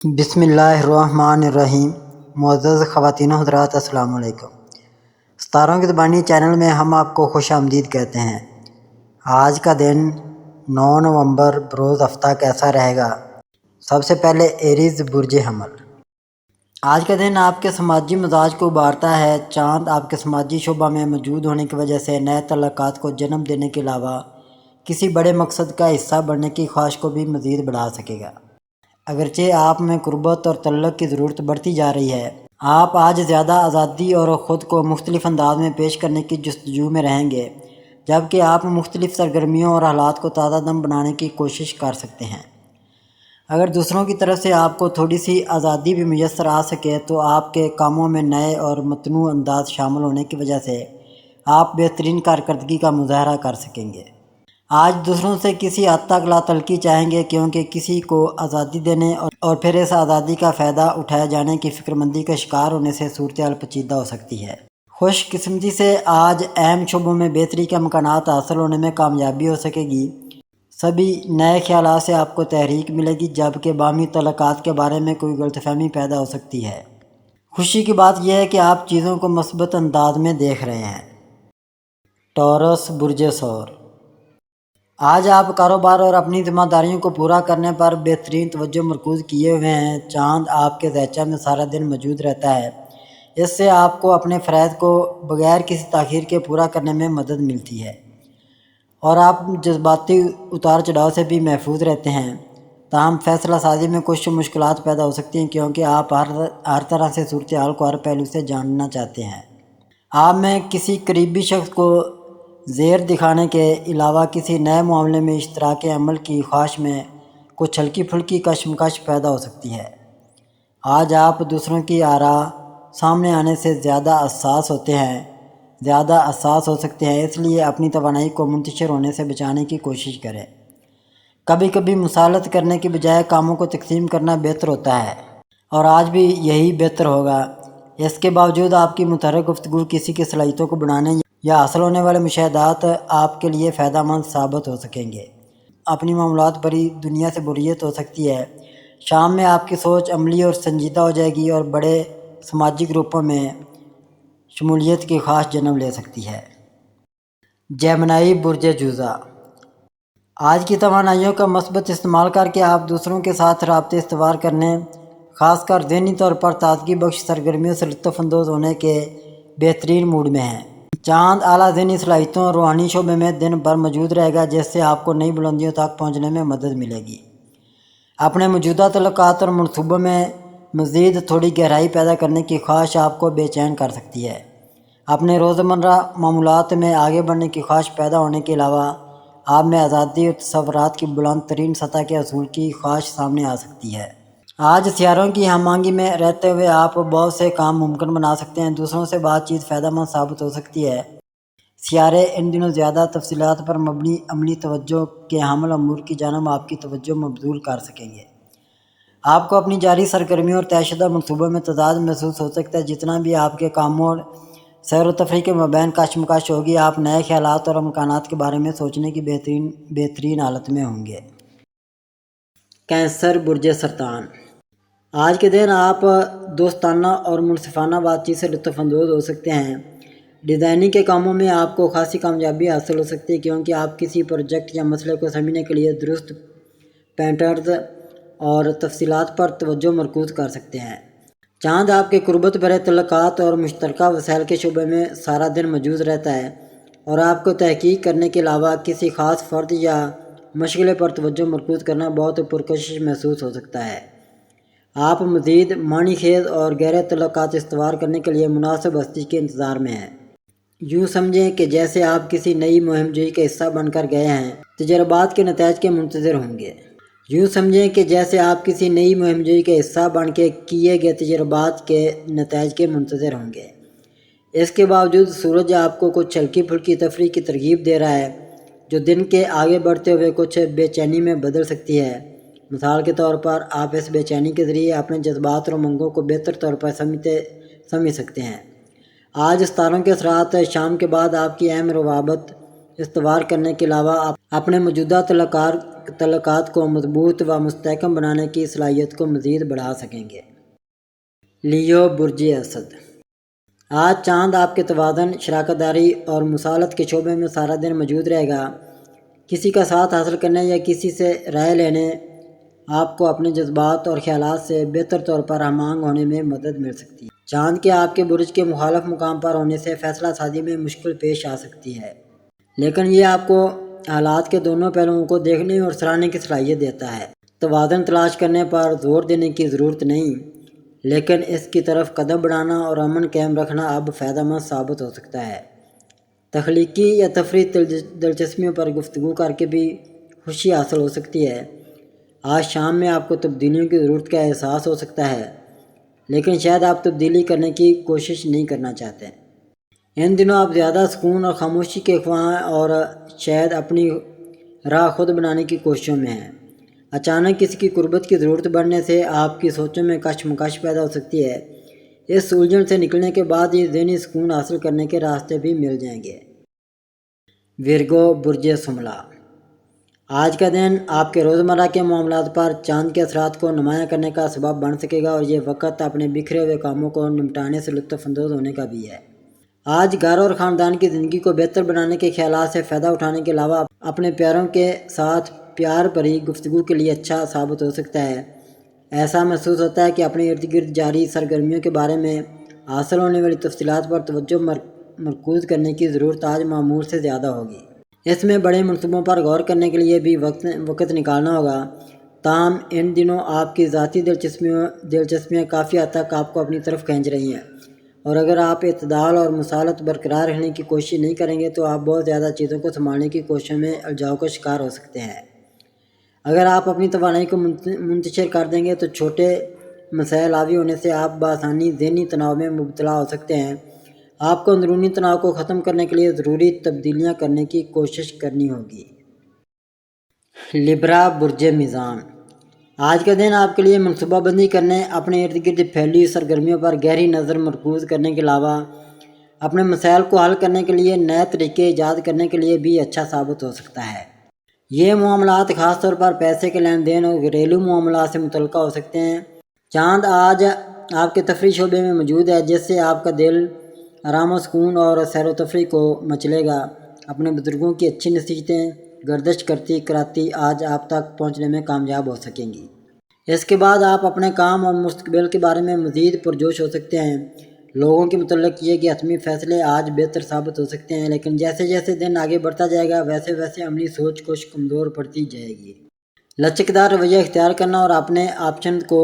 بسم اللہ الرحمن الرحیم۔ معزز خواتین و حضرات، السلام علیکم۔ ستاروں کی زبانی چینل میں ہم آپ کو خوش آمدید کہتے ہیں۔ آج کا دن 9 نومبر بروز ہفتہ کیسا رہے گا؟ سب سے پہلے ایریز برج حمل۔ آج کا دن آپ کے سماجی مزاج کو ابھارتا ہے۔ چاند آپ کے سماجی شعبہ میں موجود ہونے کی وجہ سے نئے تعلقات کو جنم دینے کے علاوہ کسی بڑے مقصد کا حصہ بننے کی خواہش کو بھی مزید بڑھا سکے گا۔ اگرچہ آپ میں قربت اور تعلق کی ضرورت بڑھتی جا رہی ہے، آپ آج زیادہ آزادی اور خود کو مختلف انداز میں پیش کرنے کی جستجو میں رہیں گے، جبکہ آپ مختلف سرگرمیوں اور حالات کو تازہ دم بنانے کی کوشش کر سکتے ہیں۔ اگر دوسروں کی طرف سے آپ کو تھوڑی سی آزادی بھی میسر آ سکے تو آپ کے کاموں میں نئے اور متنوع انداز شامل ہونے کی وجہ سے آپ بہترین کارکردگی کا مظاہرہ کر سکیں گے۔ آج دوسروں سے کسی حد تک لا تلقی چاہیں گے، کیونکہ کسی کو آزادی دینے اور پھر اس آزادی کا فائدہ اٹھائے جانے کی فکرمندی کا شکار ہونے سے صورتحال پیچیدہ ہو سکتی ہے۔ خوش قسمتی سے آج اہم شعبوں میں بہتری کے امکانات حاصل ہونے میں کامیابی ہو سکے گی۔ سبھی نئے خیالات سے آپ کو تحریک ملے گی، جبکہ باہمی تعلقات کے بارے میں کوئی غلط فہمی پیدا ہو سکتی ہے۔ خوشی کی بات یہ ہے کہ آپ چیزوں کو مثبت انداز میں دیکھ رہے ہیں۔ ٹورس برج ثور۔ آج آپ کاروبار اور اپنی ذمہ داریوں کو پورا کرنے پر بہترین توجہ مرکوز کیے ہوئے ہیں۔ چاند آپ کے ذیچہ میں سارا دن موجود رہتا ہے، اس سے آپ کو اپنے فرائض کو بغیر کسی تاخیر کے پورا کرنے میں مدد ملتی ہے، اور آپ جذباتی اتار چڑھاؤ سے بھی محفوظ رہتے ہیں۔ تاہم فیصلہ سازی میں کچھ مشکلات پیدا ہو سکتی ہیں، کیونکہ آپ ہر طرح سے صورتحال کو ہر پہلو سے جاننا چاہتے ہیں۔ آپ میں کسی قریبی شخص کو زیر دکھانے کے علاوہ کسی نئے معاملے میں اشتراک عمل کی خواہش میں کچھ ہلکی پھلکی کشمکش پیدا ہو سکتی ہے۔ آج آپ دوسروں کی آراء سامنے آنے سے زیادہ حساس ہو سکتے ہیں، اس لیے اپنی توانائی کو منتشر ہونے سے بچانے کی کوشش کریں۔ کبھی کبھی مصالحت کرنے کی بجائے کاموں کو تقسیم کرنا بہتر ہوتا ہے، اور آج بھی یہی بہتر ہوگا۔ اس کے باوجود آپ کی متحرک گفتگو کسی کی صلاحیتوں کو بڑھانے یا حاصل ہونے والے مشاہدات آپ کے لیے فائدہ مند ثابت ہو سکیں گے۔ اپنی معاملات بھری دنیا سے بوریت ہو سکتی ہے۔ شام میں آپ کی سوچ عملی اور سنجیدہ ہو جائے گی، اور بڑے سماجی گروپوں میں شمولیت کی خواہش جنم لے سکتی ہے۔ جیمنائی برج جوزہ۔ آج کی توانائیوں کا مثبت استعمال کر کے آپ دوسروں کے ساتھ رابطے استوار کرنے، خاص کر ذہنی طور پر تازگی بخش سرگرمیوں سے لطف اندوز ہونے کے بہترین موڈ میں ہیں۔ چاند اعلیٰ ذہنی صلاحیتوں اور روحانی شعبے میں دن بھر موجود رہے گا، جس سے آپ کو نئی بلندیوں تک پہنچنے میں مدد ملے گی۔ اپنے موجودہ تعلقات اور منصوبوں میں مزید تھوڑی گہرائی پیدا کرنے کی خواہش آپ کو بے چین کر سکتی ہے۔ اپنے روزمرہ معمولات میں آگے بڑھنے کی خواہش پیدا ہونے کے علاوہ آپ میں آزادی اور تصورات کی بلند ترین سطح کے حصول کی خواہش سامنے آ سکتی ہے۔ آج سیاروں کی ہم آہنگی میں رہتے ہوئے آپ بہت سے کام ممکن بنا سکتے ہیں۔ دوسروں سے بات چیت فائدہ مند ثابت ہو سکتی ہے۔ سیارے ان دنوں زیادہ تفصیلات پر مبنی عملی توجہ کے حامل امور کی جانب آپ کی توجہ مبذول کر سکیں گے۔ آپ کو اپنی جاری سرگرمیوں اور طے شدہ منصوبوں میں تضاد محسوس ہو سکتا ہے۔ جتنا بھی آپ کے کاموں اور سیر و تفریح کے مابین کشمکش ہوگی، آپ نئے خیالات اور امکانات کے بارے میں سوچنے کی بہترین حالت میں ہوں گے۔ کینسر برج سرطان۔ آج کے دن آپ دوستانہ اور منصفانہ بات چیت سے لطف اندوز ہو سکتے ہیں۔ ڈیزائننگ کے کاموں میں آپ کو خاصی کامیابی حاصل ہو سکتی ہے، کیونکہ آپ کسی پروجیکٹ یا مسئلے کو سمجھنے کے لیے درست پیٹرنز اور تفصیلات پر توجہ مرکوز کر سکتے ہیں۔ چاند آپ کے قربت بھرے تعلقات اور مشترکہ وسائل کے شعبے میں سارا دن موجود رہتا ہے، اور آپ کو تحقیق کرنے کے علاوہ کسی خاص فرد یا مشغلے پر توجہ مرکوز کرنا بہت پرکشش محسوس ہو سکتا ہے۔ آپ مزید معنی خیز اور گہرے تعلقات استوار کرنے کے لیے مناسب ہستی کے انتظار میں ہیں۔ یوں سمجھیں کہ جیسے آپ کسی نئی مہم جوئی کا حصہ بن کر گئے ہیں، تجربات کے نتائج کے منتظر ہوں گے۔ یوں سمجھیں کہ جیسے آپ کسی نئی مہم جوئی کا حصہ بن کے کیے گئے تجربات کے نتائج کے منتظر ہوں گے۔ اس کے باوجود سورج آپ کو کچھ ہلکی پھلکی تفریح کی ترغیب دے رہا ہے، جو دن کے آگے بڑھتے ہوئے کچھ بے چینی میں بدل سکتی ہے۔ مثال کے طور پر آپ اس بے چینی کے ذریعے اپنے جذبات اور امنگوں کو بہتر طور پر سمجھ سکتے ہیں۔ آج ستاروں کے اثرات شام کے بعد آپ کی اہم روابط استوار کرنے کے علاوہ اپنے موجودہ تعلقات کو مضبوط و مستحکم بنانے کی صلاحیت کو مزید بڑھا سکیں گے۔ لیو برج اسد، آج چاند آپ کے توازن، شراکت داری اور مصالحت کے شعبے میں سارا دن موجود رہے گا۔ کسی کا ساتھ حاصل کرنے یا کسی سے رائے لینے آپ کو اپنے جذبات اور خیالات سے بہتر طور پر ہم آہنگ ہونے میں مدد مل سکتی ہے۔ چاند کے آپ کے برج کے مخالف مقام پر ہونے سے فیصلہ سازی میں مشکل پیش آ سکتی ہے، لیکن یہ آپ کو حالات کے دونوں پہلوؤں کو دیکھنے اور سراہنے کی صلاحیت دیتا ہے۔ توازن تلاش کرنے پر زور دینے کی ضرورت نہیں، لیکن اس کی طرف قدم بڑھانا اور امن قائم رکھنا اب فائدہ مند ثابت ہو سکتا ہے۔ تخلیقی یا تفریحی دلچسپیوں پر گفتگو کر کے بھی خوشی حاصل ہو سکتی ہے۔ آج شام میں آپ کو تبدیلیوں کی ضرورت کا احساس ہو سکتا ہے، لیکن شاید آپ تبدیلی کرنے کی کوشش نہیں کرنا چاہتے۔ ان دنوں آپ زیادہ سکون اور خاموشی کے خواہاں ہیں اور شاید اپنی راہ خود بنانے کی کوششوں میں ہیں۔ اچانک کسی کی قربت کی ضرورت بڑھنے سے آپ کی سوچوں میں کشمکش پیدا ہو سکتی ہے۔ اس الجھن سے نکلنے کے بعد یہ ذہنی سکون حاصل کرنے کے راستے بھی مل جائیں گے۔ ورگو برج شملہ، آج کا دن آپ کے روزمرہ کے معاملات پر چاند کے اثرات کو نمایاں کرنے کا سبب بن سکے گا، اور یہ وقت اپنے بکھرے ہوئے کاموں کو نمٹانے سے لطف اندوز ہونے کا بھی ہے۔ آج گھر اور خاندان کی زندگی کو بہتر بنانے کے خیالات سے فائدہ اٹھانے کے علاوہ اپنے پیاروں کے ساتھ پیار بھری گفتگو کے لیے اچھا ثابت ہو سکتا ہے۔ ایسا محسوس ہوتا ہے کہ اپنے ارد گرد جاری سرگرمیوں کے بارے میں حاصل ہونے والی تفصیلات پر توجہ مرکوز کرنے کی ضرورت آج معمول سے زیادہ ہوگی۔ اس میں بڑے منصوبوں پر غور کرنے کے لیے بھی وقت نکالنا ہوگا۔ تاہم ان دنوں آپ کی ذاتی دلچسپیاں کافی حد تک آپ کو اپنی طرف کھینچ رہی ہیں، اور اگر آپ اعتدال اور مصالحت برقرار رکھنے کی کوشش نہیں کریں گے تو آپ بہت زیادہ چیزوں کو سنبھالنے کی کوششوں میں الجھاؤ کا شکار ہو سکتے ہیں۔ اگر آپ اپنی توانائی کو منتشر کر دیں گے تو چھوٹے مسائل حاوی ہونے سے آپ بآسانی ذہنی تناؤ میں مبتلا ہو سکتے ہیں۔ آپ کو اندرونی تناؤ کو ختم کرنے کے لیے ضروری تبدیلیاں کرنے کی کوشش کرنی ہوگی۔ لبرا برج میزان، آج کا دن آپ کے لیے منصوبہ بندی کرنے، اپنے ارد گرد پھیلی سرگرمیوں پر گہری نظر مرکوز کرنے کے علاوہ اپنے مسائل کو حل کرنے کے لیے نئے طریقے ایجاد کرنے کے لیے بھی اچھا ثابت ہو سکتا ہے۔ یہ معاملات خاص طور پر پیسے کے لین دین اور گھریلو معاملات سے متعلقہ ہو سکتے ہیں۔ چاند آج آپ کے تفریح شعبے میں موجود ہے، جس سے آپ کا دل آرام و سکون اور سیر و تفریح کو مچلے گا۔ اپنے بزرگوں کی اچھی نصیحتیں گردش کراتی آج آپ تک پہنچنے میں کامیاب ہو سکیں گی۔ اس کے بعد آپ اپنے کام اور مستقبل کے بارے میں مزید پرجوش ہو سکتے ہیں۔ لوگوں کے متعلق یہ کہ حتمی فیصلے آج بہتر ثابت ہو سکتے ہیں، لیکن جیسے جیسے دن آگے بڑھتا جائے گا ویسے ویسے عملی سوچ کچھ کمزور پڑتی جائے گی۔ لچکدار رویہ اختیار کرنا اور اپنے آپشن کو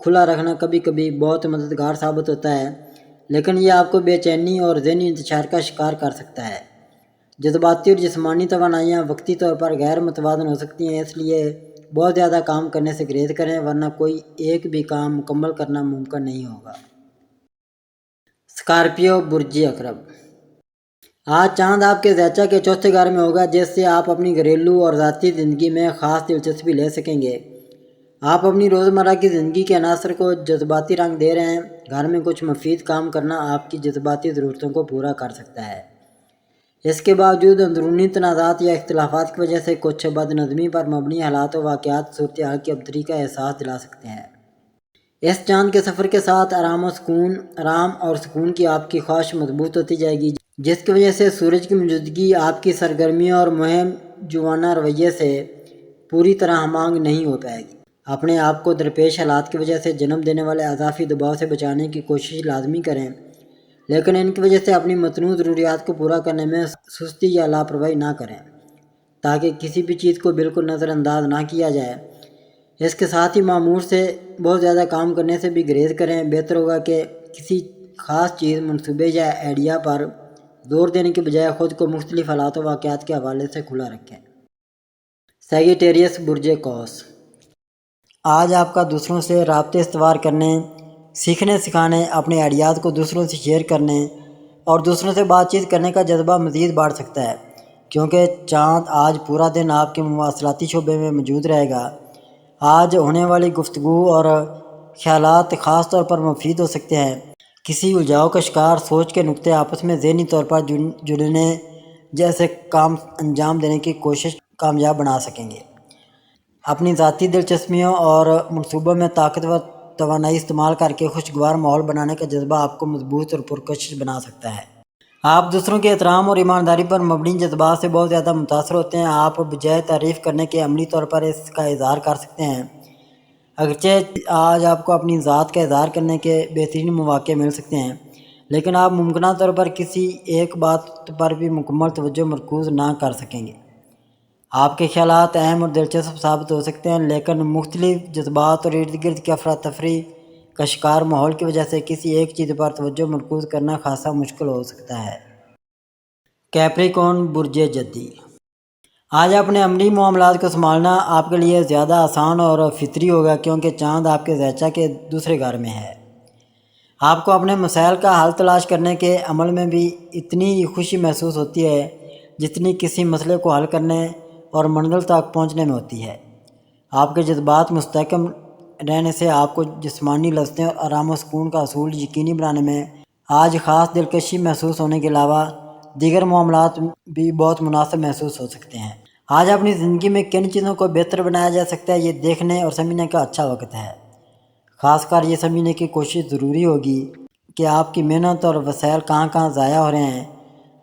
کھلا رکھنا کبھی کبھی بہت مددگار ثابت ہوتا ہے، لیکن یہ آپ کو بے چینی اور ذہنی انتشار کا شکار کر سکتا ہے۔ جذباتی اور جسمانی توانائیاں وقتی طور پر غیر متوازن ہو سکتی ہیں، اس لیے بہت زیادہ کام کرنے سے گریز کریں، ورنہ کوئی ایک بھی کام مکمل کرنا ممکن نہیں ہوگا۔ اسکارپیو برج عقرب، آج چاند آپ کے ذیچہ کے چوتھے گھر میں ہوگا، جس سے آپ اپنی گھریلو اور ذاتی زندگی میں خاص دلچسپی لے سکیں گے۔ آپ اپنی روزمرہ کی زندگی کے عناصر کو جذباتی رنگ دے رہے ہیں۔ گھر میں کچھ مفید کام کرنا آپ کی جذباتی ضرورتوں کو پورا کر سکتا ہے۔ اس کے باوجود اندرونی تنازعات یا اختلافات کی وجہ سے کچھ بد نظمی پر مبنی حالات و واقعات صورتحال کی ابتری کا احساس دلا سکتے ہیں۔ اس چاند کے سفر کے ساتھ آرام اور سکون کی آپ کی خواہش مضبوط ہوتی جائے گی، جس کی وجہ سے سورج کی موجودگی آپ کی سرگرمیوں اور مہم جوانہ رویے سے پوری طرح ہم آہنگ نہیں ہو پائے گی۔ اپنے آپ کو درپیش حالات کی وجہ سے جنم دینے والے اضافی دباؤ سے بچانے کی کوشش لازمی کریں، لیکن ان کی وجہ سے اپنی متنوع ضروریات کو پورا کرنے میں سستی یا لاپرواہی نہ کریں، تاکہ کسی بھی چیز کو بالکل نظر انداز نہ کیا جائے۔ اس کے ساتھ ہی معمول سے بہت زیادہ کام کرنے سے بھی گریز کریں۔ بہتر ہوگا کہ کسی خاص چیز، منصوبے یا آئیڈیا پر زور دینے کے بجائے خود کو مختلف حالات و واقعات کے حوالے سے کھلا رکھیں۔ سیجیٹیریس برج قوس، آج آپ کا دوسروں سے رابطے استوار کرنے، سیکھنے سکھانے، اپنے آئیڈیاز کو دوسروں سے شیئر کرنے اور دوسروں سے بات چیت کرنے کا جذبہ مزید بڑھ سکتا ہے، کیونکہ چاند آج پورا دن آپ کے مواصلاتی شعبے میں موجود رہے گا۔ آج ہونے والی گفتگو اور خیالات خاص طور پر مفید ہو سکتے ہیں۔ کسی الجھاؤ کا شکار سوچ کے نقطے آپس میں ذہنی طور پر جڑنے جیسے کام انجام دینے کی کوشش کامیاب بنا سکیں گے۔ اپنی ذاتی دلچسپیوں اور منصوبوں میں طاقتور توانائی استعمال کر کے خوشگوار ماحول بنانے کا جذبہ آپ کو مضبوط اور پرکشش بنا سکتا ہے۔ آپ دوسروں کے احترام اور ایمانداری پر مبنی جذبات سے بہت زیادہ متاثر ہوتے ہیں۔ آپ بجائے تعریف کرنے کے عملی طور پر اس کا اظہار کر سکتے ہیں۔ اگرچہ آج آپ کو اپنی ذات کا اظہار کرنے کے بہترین مواقع مل سکتے ہیں، لیکن آپ ممکنہ طور پر کسی ایک بات پر بھی مکمل توجہ مرکوز نہ کر سکیں گے۔ آپ کے خیالات اہم اور دلچسپ ثابت ہو سکتے ہیں، لیکن مختلف جذبات اور ارد گرد کی افراتفری کا شکار ماحول کی وجہ سے کسی ایک چیز پر توجہ مرکوز کرنا خاصا مشکل ہو سکتا ہے۔ کیپریکون برج جدی، آج اپنے عملی معاملات کو سنبھالنا آپ کے لیے زیادہ آسان اور فطری ہوگا، کیونکہ چاند آپ کے ذیچہ کے دوسرے گھر میں ہے۔ آپ کو اپنے مسائل کا حل تلاش کرنے کے عمل میں بھی اتنی خوشی محسوس ہوتی ہے جتنی کسی مسئلے کو حل کرنے اور منزل تک پہنچنے میں ہوتی ہے۔ آپ کے جذبات مستحکم رہنے سے آپ کو جسمانی لذتیں اور آرام و سکون کا حصول یقینی بنانے میں آج خاص دلکشی محسوس ہونے کے علاوہ دیگر معاملات بھی بہت مناسب محسوس ہو سکتے ہیں۔ آج اپنی زندگی میں کن چیزوں کو بہتر بنایا جا سکتا ہے، یہ دیکھنے اور سمجھنے کا اچھا وقت ہے۔ خاص کر یہ سمجھنے کی کوشش ضروری ہوگی کہ آپ کی محنت اور وسائل کہاں کہاں ضائع ہو رہے ہیں،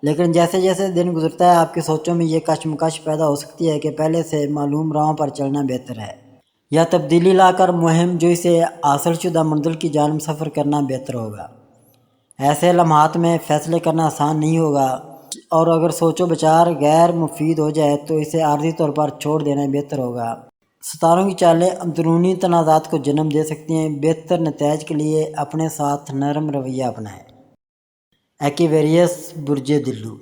لیکن جیسے جیسے دن گزرتا ہے آپ کی سوچوں میں یہ کشمکش پیدا ہو سکتی ہے کہ پہلے سے معلوم راہوں پر چلنا بہتر ہے یا تبدیلی لا کر مہم جوئی سے حاصل شدہ منزل کی جانب سفر کرنا بہتر ہوگا۔ ایسے لمحات میں فیصلے کرنا آسان نہیں ہوگا، اور اگر سوچ و بچار غیر مفید ہو جائے تو اسے عارضی طور پر چھوڑ دینا بہتر ہوگا۔ ستاروں کی چالیں اندرونی تنازعات کو جنم دے سکتی ہیں۔ بہتر نتائج کے لیے اپنے ساتھ نرم رویہ اپنائیں۔ ایکویریس برج دلو،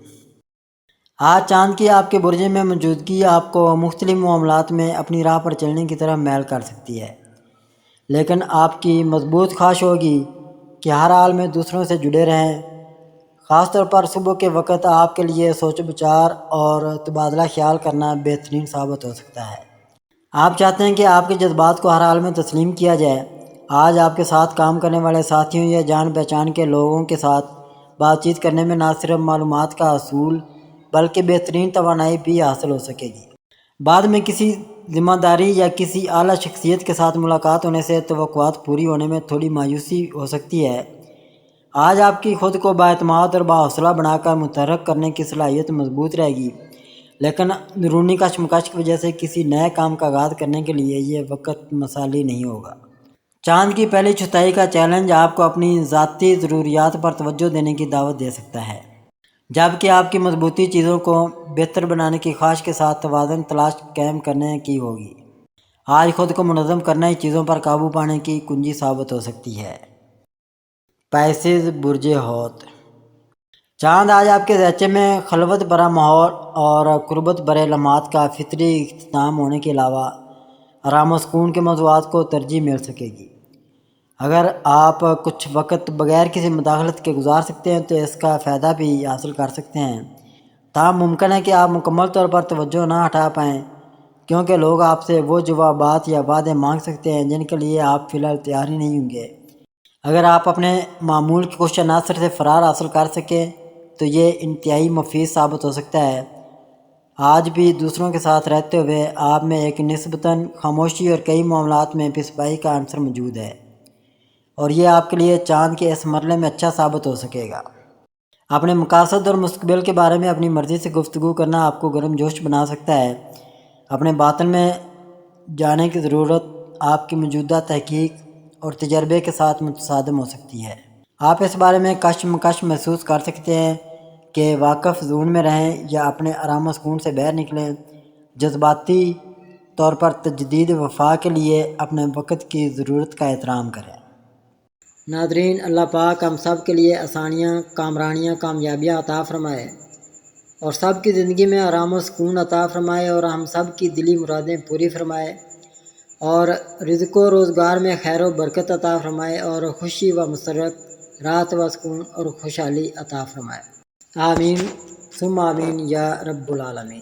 آج چاند کی آپ کے برج میں موجودگی آپ کو مختلف معاملات میں اپنی راہ پر چلنے کی طرف میل کر سکتی ہے، لیکن آپ کی مضبوط خواہش ہوگی کہ ہر حال میں دوسروں سے جڑے رہیں۔ خاص طور پر صبح کے وقت آپ کے لیے سوچ و بچار اور تبادلہ خیال کرنا بہترین ثابت ہو سکتا ہے۔ آپ چاہتے ہیں کہ آپ کے جذبات کو ہر حال میں تسلیم کیا جائے۔ آج آپ کے ساتھ کام کرنے والے ساتھیوں یا جان پہچان کے لوگوں کے ساتھ بات چیت کرنے میں نہ صرف معلومات کا حصول بلکہ بہترین توانائی بھی حاصل ہو سکے گی۔ بعد میں کسی ذمہ داری یا کسی اعلیٰ شخصیت کے ساتھ ملاقات ہونے سے توقعات پوری ہونے میں تھوڑی مایوسی ہو سکتی ہے۔ آج آپ کی خود کو بااعتماد اور باحوصلہ بنا کر متحرک کرنے کی صلاحیت مضبوط رہے گی، لیکن اندرونی کشمکش کی وجہ سے کسی نئے کام کا آغاز کرنے کے لیے یہ وقت مثالی نہیں ہوگا۔ چاند کی پہلی چوتھائی کا چیلنج آپ کو اپنی ذاتی ضروریات پر توجہ دینے کی دعوت دے سکتا ہے، جبکہ آپ کی مضبوطی چیزوں کو بہتر بنانے کی خواہش کے ساتھ توازن تلاش قائم کرنے کی ہوگی۔ آج خود کو منظم کرنا ہی چیزوں پر قابو پانے کی کنجی ثابت ہو سکتی ہے۔ پائسز برج حوت، چاند آج آپ کے ذیچے میں خلوت برا ماحول اور قربت برے لمحات کا فطری اختتام ہونے کے علاوہ آرام و سکون کے موضوعات کو ترجیح مل سکے گی۔ اگر آپ کچھ وقت بغیر کسی مداخلت کے گزار سکتے ہیں تو اس کا فائدہ بھی حاصل کر سکتے ہیں، تاہم ممکن ہے کہ آپ مکمل طور پر توجہ نہ ہٹا پائیں، کیونکہ لوگ آپ سے وہ جوابات یا وعدے مانگ سکتے ہیں جن کے لیے آپ فی الحال تیار ہی نہیں ہوں گے۔ اگر آپ اپنے معمول کے کوشش عناصر سے فرار حاصل کر سکیں تو یہ انتہائی مفید ثابت ہو سکتا ہے۔ آج بھی دوسروں کے ساتھ رہتے ہوئے آپ میں ایک نسبتاً خاموشی اور کئی معاملات میں پسپائی کا عنصر موجود ہے، اور یہ آپ کے لیے چاند کے اس مرحلے میں اچھا ثابت ہو سکے گا۔ اپنے مقاصد اور مستقبل کے بارے میں اپنی مرضی سے گفتگو کرنا آپ کو گرم جوش بنا سکتا ہے۔ اپنے باطن میں جانے کی ضرورت آپ کی موجودہ تحقیق اور تجربے کے ساتھ متصادم ہو سکتی ہے۔ آپ اس بارے میں کشمکش محسوس کر سکتے ہیں کہ واقف زون میں رہیں یا اپنے آرام و سکون سے باہر نکلیں۔ جذباتی طور پر تجدید وفا کے لیے اپنے وقت کی ضرورت کا احترام کریں۔ ناظرین، اللہ پاک ہم سب کے لیے آسانیاں، کامرانیاں، کامیابیاں عطا فرمائے اور سب کی زندگی میں آرام و سکون عطا فرمائے، اور ہم سب کی دلی مرادیں پوری فرمائے، اور رزق و روزگار میں خیر و برکت عطا فرمائے، اور خوشی و مسرت، راحت و سکون اور خوشحالی عطا فرمائے۔ آمین ثم آمین یا رب العالمین۔